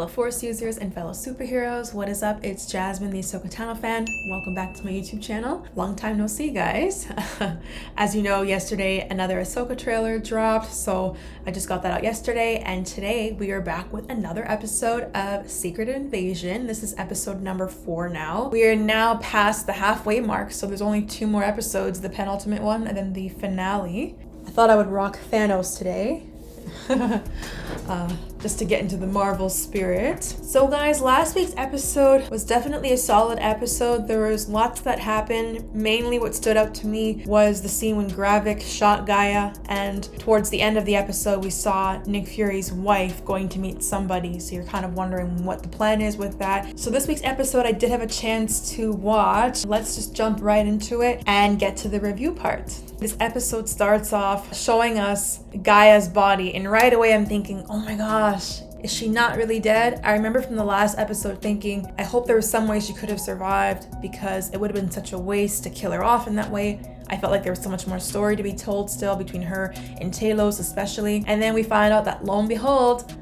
Force users and fellow superheroes, what is up? It's Jasmine, the AhsokaTanoFan. Welcome back to my YouTube channel. Long time no see, guys. As you know, yesterday another Ahsoka trailer dropped, so I just got that out yesterday, and today we are back with another episode of Secret Invasion. This is episode number 4 now. We are now past the halfway mark, so there's only 2 more episodes, the penultimate one and then the finale. I thought I would rock Thanos today. Just to get into the Marvel spirit. So guys, last week's episode was definitely a solid episode. There was lots that happened. Mainly what stood out to me was the scene when Gravik shot Gaia, and towards the end of the episode we saw Nick Fury's wife going to meet somebody, so you're kind of wondering what the plan is with that. So this week's episode I did have a chance to watch. Let's just jump right into it and get to the review part. This episode starts off showing us Gaia's body, and right away I'm thinking, oh my gosh, is she not really dead? I remember from the last episode thinking, I hope there was some way she could have survived, because it would have been such a waste to kill her off in that way. I felt like there was so much more story to be told still between her and Talos especially. And then we find out that lo and behold,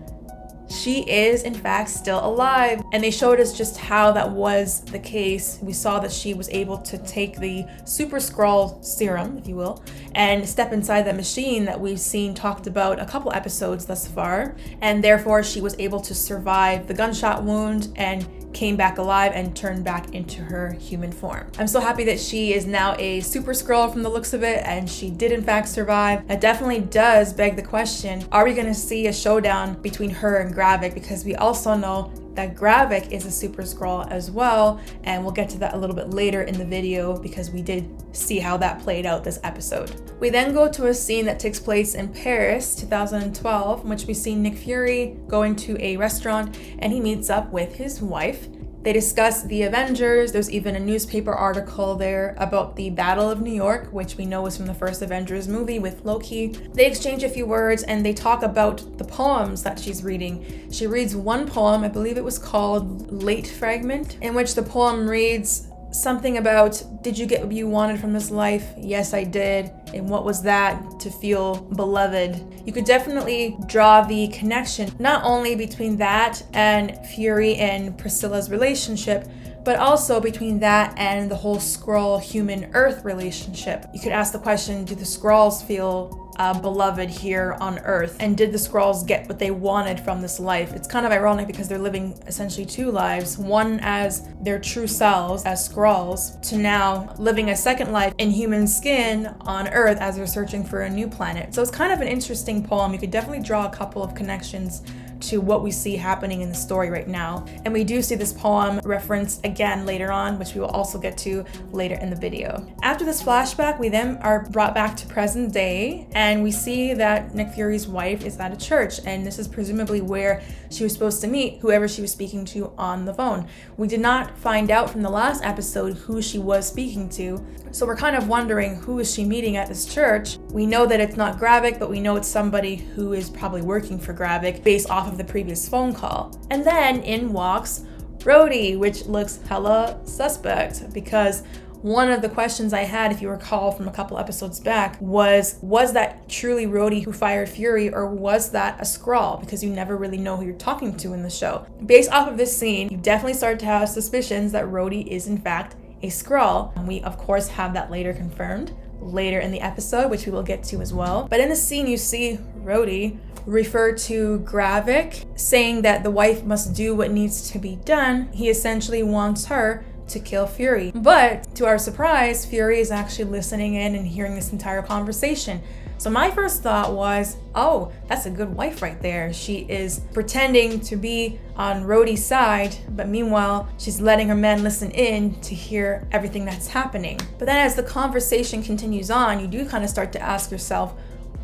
she is in fact still alive, and they showed us just how that was the case. We saw that she was able to take the super Skrull serum, if you will, and step inside that machine that we've seen talked about a couple episodes thus far, and therefore she was able to survive the gunshot wound and came back alive and turned back into her human form. I'm so happy that she is now a super Skrull from the looks of it, and she did in fact survive. It definitely does beg the question, are we going to see a showdown between her and Gravik? Because we also know that Gravik is a super Skrull as well, and we'll get to that a little bit later in the video because we did see how that played out this episode. We then go to a scene that takes place in Paris 2012, in which we see Nick Fury go into a restaurant and he meets up with his wife. They discuss the Avengers. There's even a newspaper article there about the Battle of New York, which we know was from the first Avengers movie with Loki. They exchange a few words and they talk about the poems that she's reading. She reads one poem, I believe it was called Late Fragment, in which the poem reads something about, did you get what you wanted from this life? Yes, I did. And what was that? To feel beloved. You could definitely draw the connection, not only between that and Fury and Priscilla's relationship, but also between that and the whole Skrull human Earth relationship. You could ask the question, do the Skrulls feel beloved here on Earth? And did the Skrulls get what they wanted from this life? It's kind of ironic because they're living essentially 2 lives, one as their true selves as Skrulls, to now living a second life in human skin on Earth as they're searching for a new planet. So it's kind of an interesting poem. You could definitely draw a couple of connections to what we see happening in the story right now. And we do see this poem referenced again later on, which we will also get to later in the video. After this flashback, we then are brought back to present day, and we see that Nick Fury's wife is at a church, and this is presumably where she was supposed to meet whoever she was speaking to on the phone. We did not find out from the last episode who she was speaking to, so we're kind of wondering, who is she meeting at this church? We know that it's not Gravik, but we know it's somebody who is probably working for Gravik based off of the previous phone call. And then in walks Rhodey, which looks hella suspect, because one of the questions I had, if you recall from a couple episodes back, was that truly Rhodey who fired Fury, or was that a Skrull? Because you never really know who you're talking to in the show. Based off of this scene, you definitely start to have suspicions that Rhodey is in fact a Skrull. And we of course have that later confirmed later in the episode, which we will get to as well. But in the scene you see Rhodey refer to Gravik, saying that the wife must do what needs to be done. He essentially wants her to kill Fury. But to our surprise, Fury is actually listening in and hearing this entire conversation. So my first thought was, oh, that's a good wife right there. She is pretending to be on Rhodey's side, but meanwhile, she's letting her men listen in to hear everything that's happening. But then as the conversation continues on, you do kind of start to ask yourself,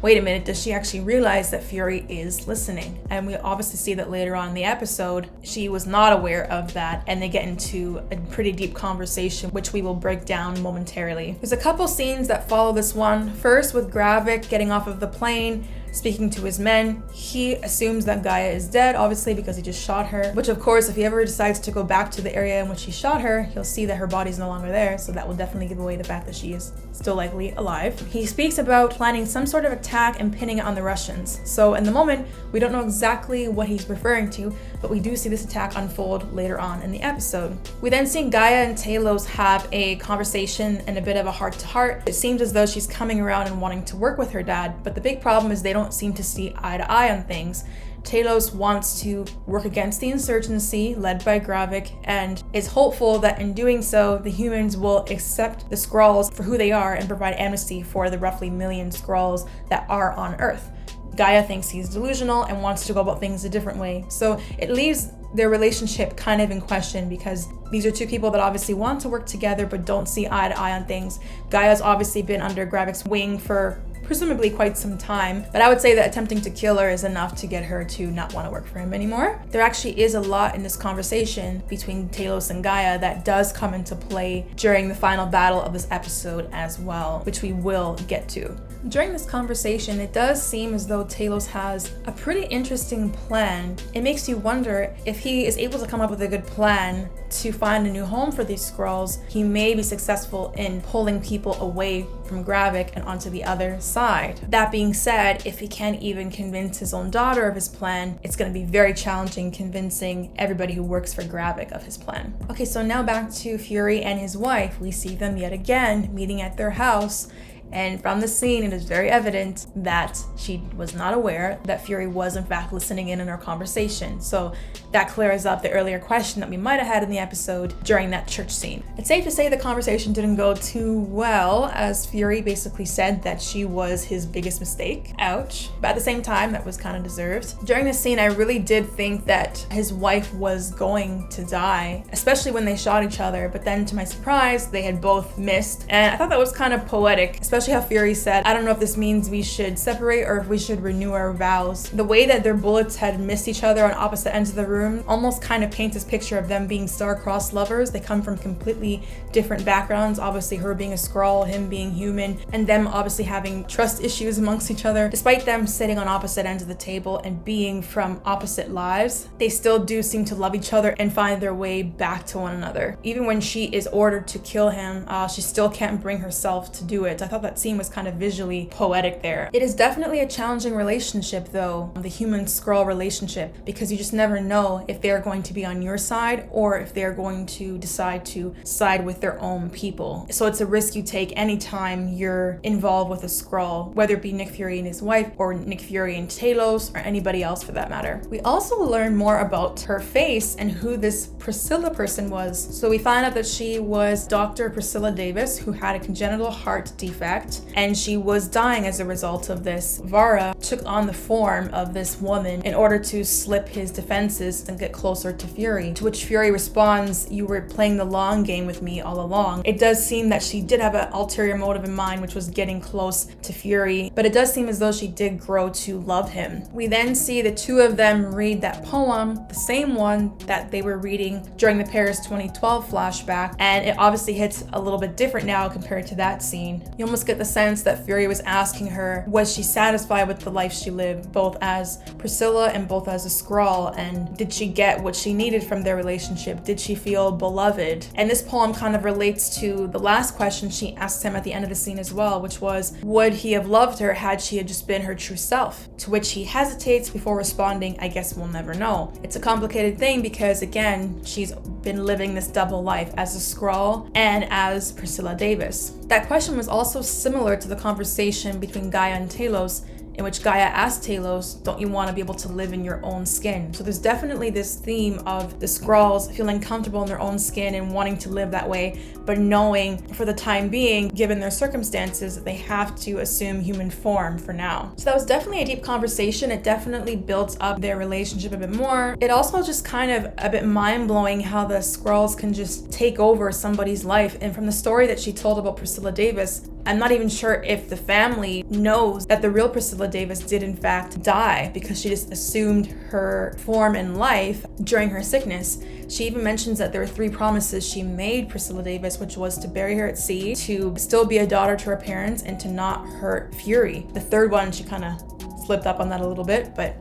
wait a minute, does she actually realize that Fury is listening? And we obviously see that later on in the episode, she was not aware of that, and they get into a pretty deep conversation, which we will break down momentarily. There's a couple scenes that follow this one. First, with Gravik getting off of the plane, speaking to his men. He assumes that Gaia is dead, obviously, because he just shot her, which of course, if he ever decides to go back to the area in which he shot her, he'll see that her body's no longer there, so that will definitely give away the fact that she is still likely alive. He speaks about planning some sort of attack and pinning it on the Russians. So in the moment, we don't know exactly what he's referring to. but we do see this attack unfold later on in the episode. We then see Gaia and Talos have a conversation and a bit of a heart-to-heart. It seems as though she's coming around and wanting to work with her dad, but the big problem is they don't seem to see eye to eye on things. Talos wants to work against the insurgency led by Gravik and is hopeful that in doing so, the humans will accept the Skrulls for who they are and provide amnesty for the roughly 1 million Skrulls that are on Earth. Gaia thinks he's delusional and wants to go about things a different way. So it leaves their relationship kind of in question because these are two people that obviously want to work together but don't see eye to eye on things. Gaia's obviously been under Gravik's wing for presumably quite some time, but I would say that attempting to kill her is enough to get her to not want to work for him anymore. There actually is a lot in this conversation between Talos and Gaia that does come into play during the final battle of this episode as well, which we will get to. During this conversation, it does seem as though Talos has a pretty interesting plan. It makes you wonder if he is able to come up with a good plan to find a new home for these Skrulls, he may be successful in pulling people away from Gravik and onto the other side. That being said, if he can't even convince his own daughter of his plan, it's going to be very challenging convincing everybody who works for Gravik of his plan. Okay, so now back to Fury and his wife. We see them yet again meeting at their house. And from the scene, it is very evident that she was not aware that Fury was in fact listening in on our conversation. So that clears up the earlier question that we might have had in the episode during that church scene. It's safe to say the conversation didn't go too well, as Fury basically said that she was his biggest mistake. Ouch. But at the same time, that was kind of deserved. During this scene, I really did think that his wife was going to die, especially when they shot each other. But then to my surprise, they had both missed. And I thought that was kind of poetic, especially how Fury said, I don't know if this means we should separate or if we should renew our vows. The way that their bullets had missed each other on opposite ends of the room almost kind of paints this picture of them being star-crossed lovers. They come from completely different backgrounds, obviously her being a Skrull, him being human, and them obviously having trust issues amongst each other. Despite them sitting on opposite ends of the table and being from opposite lives, they still do seem to love each other and find their way back to one another. Even when she is ordered to kill him, she still can't bring herself to do it. I thought that scene was kind of visually poetic there. It is definitely a challenging relationship though, the human-Skrull relationship, because you just never know if they're going to be on your side or if they're going to decide to side with their own people. So it's a risk you take anytime you're involved with a Skrull, whether it be Nick Fury and his wife or Nick Fury and Talos or anybody else for that matter. We also learn more about her face and who this Priscilla person was. So we find out that she was Dr. Priscilla Davis, who had a congenital heart defect, and she was dying as a result of this. Vara took on the form of this woman in order to slip his defenses and get closer to Fury, to which Fury responds, you were playing the long game with me all along. It does seem that she did have an ulterior motive in mind, which was getting close to Fury, but it does seem as though she did grow to love him. We then see the two of them read that poem, the same one that they were reading during the Paris 2012 flashback, and it obviously hits a little bit different now compared to that scene. You almost get the sense that Fury was asking her, was she satisfied with the life she lived, both as Priscilla and both as a Skrull, and did she get what she needed from their relationship? Did she feel beloved? And this poem kind of relates to the last question she asked him at the end of the scene as well, which was, would he have loved her had she had just been her true self? To which he hesitates before responding, I guess we'll never know. It's a complicated thing because, again, she's been living this double life as a Skrull and as Priscilla Davis. That question was also similar to the conversation between Gaia and Talos, in which Gaia asked Talos, don't you want to be able to live in your own skin? So there's definitely this theme of the Skrulls feeling comfortable in their own skin and wanting to live that way, but knowing for the time being, given their circumstances, that they have to assume human form for now. So that was definitely a deep conversation. It definitely built up their relationship a bit more. It also just kind of a bit mind-blowing how the Skrulls can just take over somebody's life. And from the story that she told about Priscilla Davis, I'm not even sure if the family knows that the real Priscilla Davis did in fact die, because she just assumed her form in life during her sickness. She even mentions that there were 3 promises she made Priscilla Davis, which was to bury her at sea, to still be a daughter to her parents, and to not hurt Fury. The third one, she kind of slipped up on that a little bit, but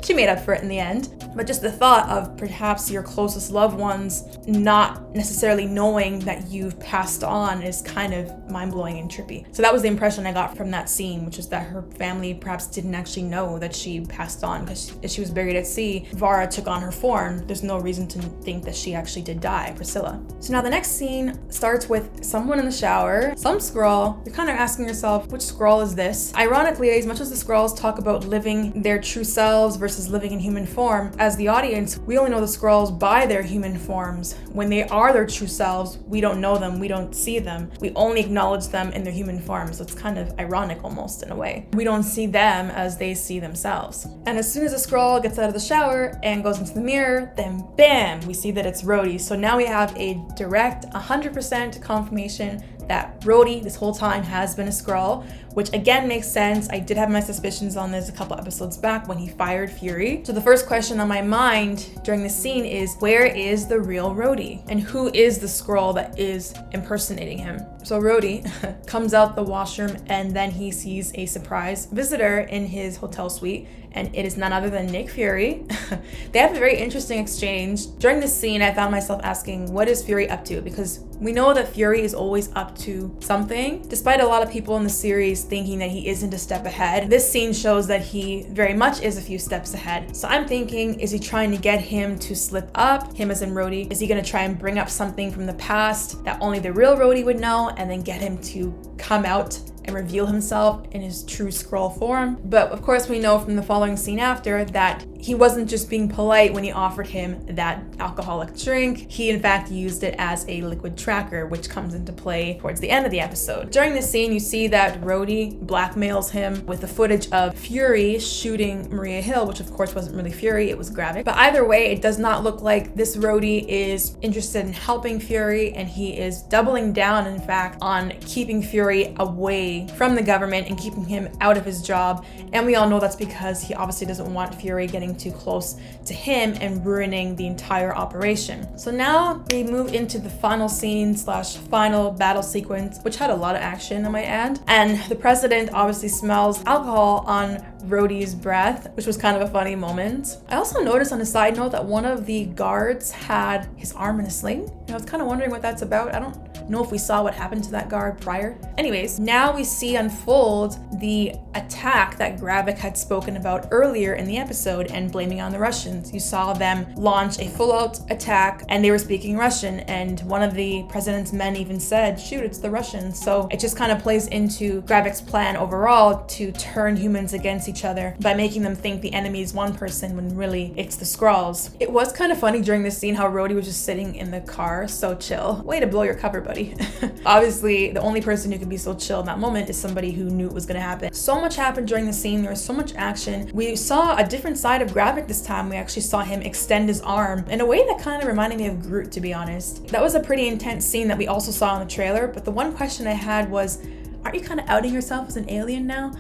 she made up for it in the end. But just the thought of perhaps your closest loved ones not necessarily knowing that you've passed on is kind of mind-blowing and trippy. So that was the impression I got from that scene, which is that her family perhaps didn't actually know that she passed on, because as she was buried at sea, Vara took on her form. There's no reason to think that she actually did die, Priscilla. So now the next scene starts with someone in the shower, some Skrull. You're kind of asking yourself, which Skrull is this? Ironically, as much as the Skrulls talk about living their true selves versus living in human form, as the audience, we only know the Skrulls by their human forms. When they are their true selves, we don't know them, we don't see them. We only acknowledge them in their human form. So it's kind of ironic almost in a way. We don't see them as they see themselves. And as soon as the Skrull gets out of the shower and goes into the mirror, then bam, we see that it's Rhodey. So now we have a direct 100% confirmation that Rhodey this whole time has been a Skrull, which again makes sense. I did have my suspicions on this a couple episodes back when he fired Fury. So the first question on my mind during this scene is, where is the real Rhodey? And who is the Skrull that is impersonating him? So Rhodey comes out the washroom and then he sees a surprise visitor in his hotel suite, and it is none other than Nick Fury. They have a very interesting exchange. During this scene, I found myself asking, what is Fury up to? Because we know that Fury is always up to something. Despite a lot of people in the series thinking that he isn't a step ahead, this scene shows that he very much is a few steps ahead. So I'm thinking, is he trying to get him to slip up, him as in Rhodey? Is he gonna try and bring up something from the past that only the real Rhodey would know, and then get him to come out and reveal himself in his true Skrull form? But of course we know from the following scene after that he wasn't just being polite when he offered him that alcoholic drink. He in fact used it as a liquid tracker, which comes into play towards the end of the episode. During this scene, you see that Rhodey blackmails him with the footage of Fury shooting Maria Hill, which of course wasn't really Fury, it was Gravik. But either way, it does not look like this Rhodey is interested in helping Fury, and he is doubling down, in fact, on keeping Fury away from the government and keeping him out of his job. And we all know that's because he obviously doesn't want Fury getting too close to him and ruining the entire operation. So now we move into the final scene / final battle sequence, which had a lot of action, I might add. And the president obviously smells alcohol on Rhodey's breath, which was kind of a funny moment. I also noticed on a side note that one of the guards had his arm in a sling. And I was kind of wondering what that's about. I don't know if we saw what happened to that guard prior. Anyways, now we see unfold the attack that Gravik had spoken about earlier in the episode and blaming on the Russians. You saw them launch a full-out attack and they were speaking Russian, and one of the president's men even said, shoot, it's the Russians. So it just kind of plays into Gravik's plan overall to turn humans against each other by making them think the enemy is one person when really it's the Skrulls. It was kind of funny during this scene how Rhodey was just sitting in the car, so chill. Way to blow your cover, buddy. Obviously, the only person who could be so chill in that moment is somebody who knew it was gonna happen. So much happened during the scene. There was so much action. We saw a different side of Gravik this time. We actually saw him extend his arm in a way that kind of reminded me of Groot, to be honest. That was a pretty intense scene that we also saw in the trailer, but the one question I had was, aren't you kind of outing yourself as an alien now?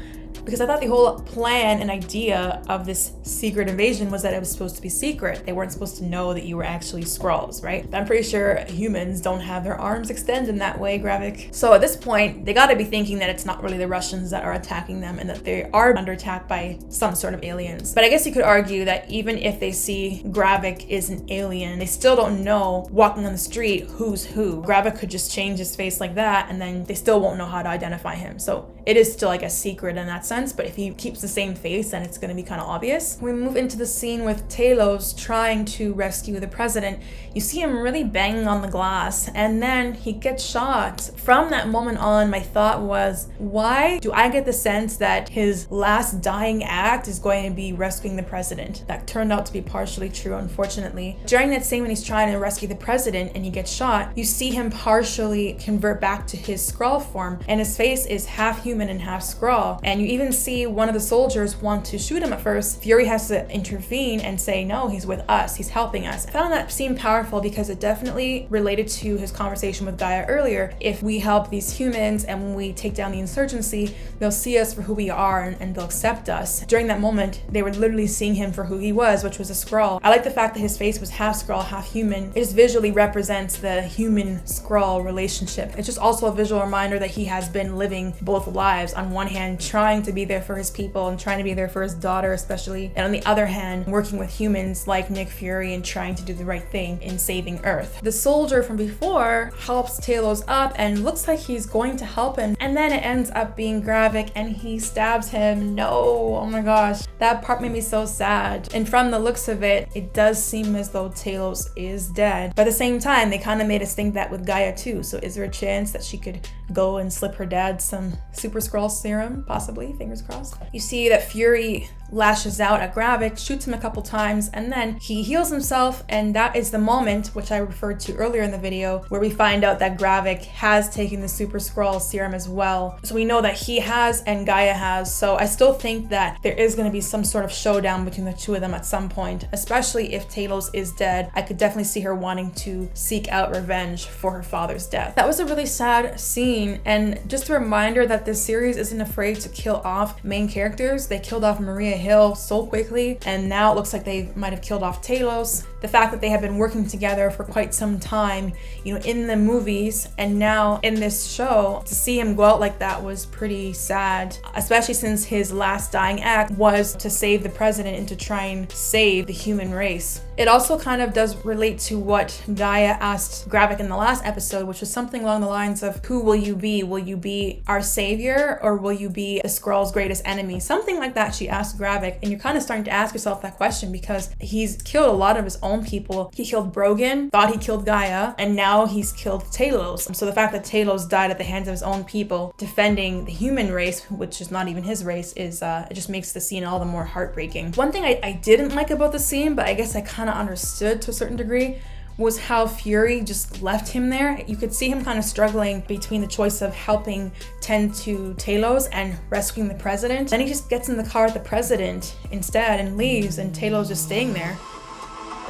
Because I thought the whole plan and idea of this secret invasion was that it was supposed to be secret. They weren't supposed to know that you were actually Skrulls, right? I'm pretty sure humans don't have their arms extended in that way, Gravik. So at this point, they gotta be thinking that it's not really the Russians that are attacking them and that they are under attack by some sort of aliens. But I guess you could argue that even if they see Gravik is an alien, they still don't know, walking on the street, who's who. Gravik could just change his face like that and then they still won't know how to identify him. So it is still like a secret in that sense, but if he keeps the same face, then it's going to be kind of obvious. We move into the scene with Talos trying to rescue the president. You see him really banging on the glass, and then he gets shot. From that moment on, my thought was, why do I get the sense that his last dying act is going to be rescuing the president? That turned out to be partially true, unfortunately. During that scene when he's trying to rescue the president and he gets shot, you see him partially convert back to his Skrull form, and his face is half human and half Skrull. And you even see one of the soldiers want to shoot him at first. Fury has to intervene and say, no, he's with us, he's helping us. I found that scene powerful because it definitely related to his conversation with Gaia earlier. If we help these humans and when we take down the insurgency, they'll see us for who we are and they'll accept us. During that moment, they were literally seeing him for who he was, which was a Skrull. I like the fact that his face was half Skrull, half human. It just visually represents the human-Skrull relationship. It's just also a visual reminder that he has been living both lives. On one hand, trying trying to be there for his people and trying to be there for his daughter especially, and on the other hand working with humans like Nick Fury and trying to do the right thing in saving Earth. The soldier from before helps Talos up and looks like he's going to help him, and then it ends up being Gravik and he stabs him. No, oh my gosh, that part made me so sad. And from the looks of it, it does seem as though Talos is dead, but at the same time they kind of made us think that with Gaia too. So is there a chance that she could go and slip her dad some Super Skrull serum? Possibly, fingers crossed. You see that Fury lashes out at Gravik, shoots him a couple times, and then he heals himself, and that is the moment which I referred to earlier in the video where we find out that Gravik has taken the Super Skrull serum as well. So we know that he has and Gaia has, so I still think that there is going to be some sort of showdown between the two of them at some point, especially if Talos is dead. I could definitely see her wanting to seek out revenge for her father's death. That was a really sad scene, and just a reminder that this series isn't afraid to kill off main characters. They killed off Maria Hill so quickly, and now it looks like they might have killed off Talos. The fact that they have been working together for quite some time, you know, in the movies and now in this show, to see him go out like that was pretty sad, especially since his last dying act was to save the president and to try and save the human race. It also kind of does relate to what Gaia asked Gravik in the last episode, which was something along the lines of, who will you be? Will you be our savior, or will you be the Skrull's greatest enemy? Something like that she asked Gravik, and you're kind of starting to ask yourself that question because he's killed a lot of his own people. He killed Brogan, thought he killed Gaia, and now he's killed Talos. So the fact that Talos died at the hands of his own people defending the human race, which is not even his race, is it just makes the scene all the more heartbreaking. One thing I didn't like about the scene, but I guess I kind of understood to a certain degree, was how Fury just left him there. You could see him kind of struggling between the choice of helping tend to Talos and rescuing the president. Then he just gets in the car with the president instead and leaves, and Talos just staying there.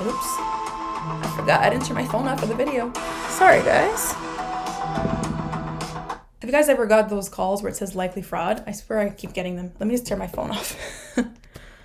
Oops, I forgot I didn't turn my phone off for the video. Sorry guys. Have you guys ever got those calls where it says likely fraud? I swear I keep getting them. Let me just turn my phone off.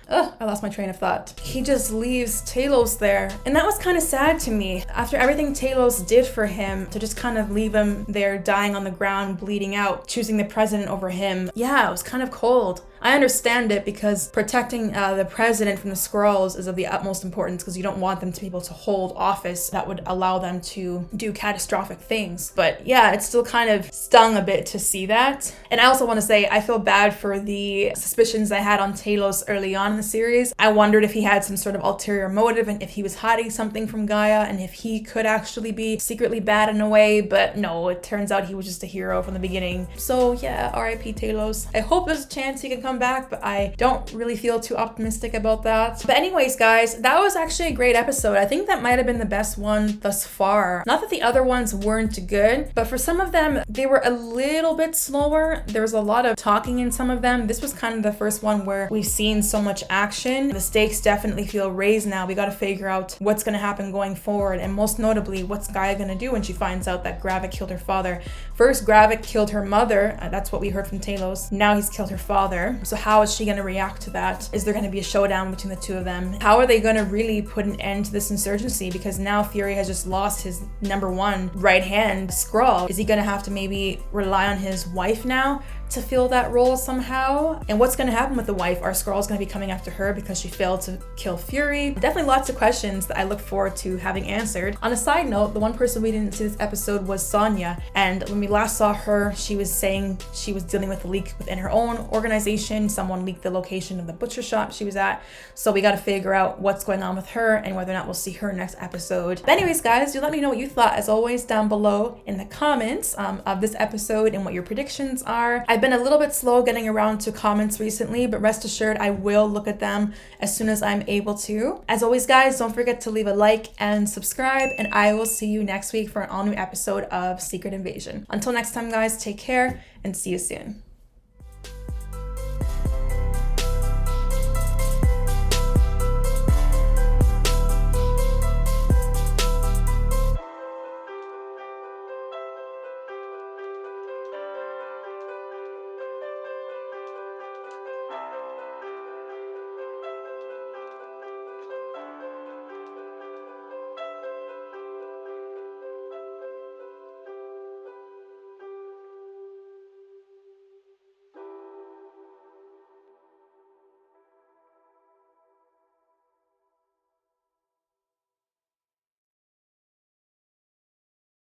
Ugh, I lost my train of thought. He just leaves Talos there. And that was kind of sad to me. After everything Talos did for him, to just kind of leave him there dying on the ground, bleeding out, choosing the president over him. Yeah, it was kind of cold. I understand it because protecting the president from the Skrulls is of the utmost importance because you don't want them to be able to hold office that would allow them to do catastrophic things. But yeah, it still kind of stung a bit to see that. And I also want to say I feel bad for the suspicions I had on Talos early on in the series. I wondered if he had some sort of ulterior motive and if he was hiding something from Gaia and if he could actually be secretly bad in a way, but no, it turns out he was just a hero from the beginning. So yeah, R.I.P. Talos. I hope there's a chance he can come back, but I don't really feel too optimistic about that. But anyways, guys, that was actually a great episode. I think that might have been the best one thus far. Not that the other ones weren't good, but for some of them, they were a little bit slower. There was a lot of talking in some of them. This was kind of the first one where we've seen so much action. The stakes definitely feel raised now. We got to figure out what's going to happen going forward, and most notably, what's Gaia going to do when she finds out that Gravik killed her father. First, Gravik killed her mother. That's what we heard from Talos. Now he's killed her father. So how is she going to react to that? Is there going to be a showdown between the two of them? How are they going to really put an end to this insurgency? Because now Fury has just lost his #1 right hand, Skrull. Is he going to have to maybe rely on his wife now to fill that role somehow? And what's going to happen with the wife? Are Skrulls going to be coming after her because she failed to kill Fury? Definitely lots of questions that I look forward to having answered. On a side note, the one person we didn't see this episode was Sonya, and when we last saw her, she was saying she was dealing with a leak within her own organization. Someone leaked the location of the butcher shop she was at, so we got to figure out what's going on with her and whether or not we'll see her next episode. But anyways, guys, do let me know what you thought, as always, down below in the comments of this episode and what your predictions are. I've been a little bit slow getting around to comments recently, but rest assured I will look at them as soon as I'm able to. As always, guys, don't forget to leave a like and subscribe, and I will see you next week for an all-new episode of Secret Invasion. Until next time, guys, take care and see you soon.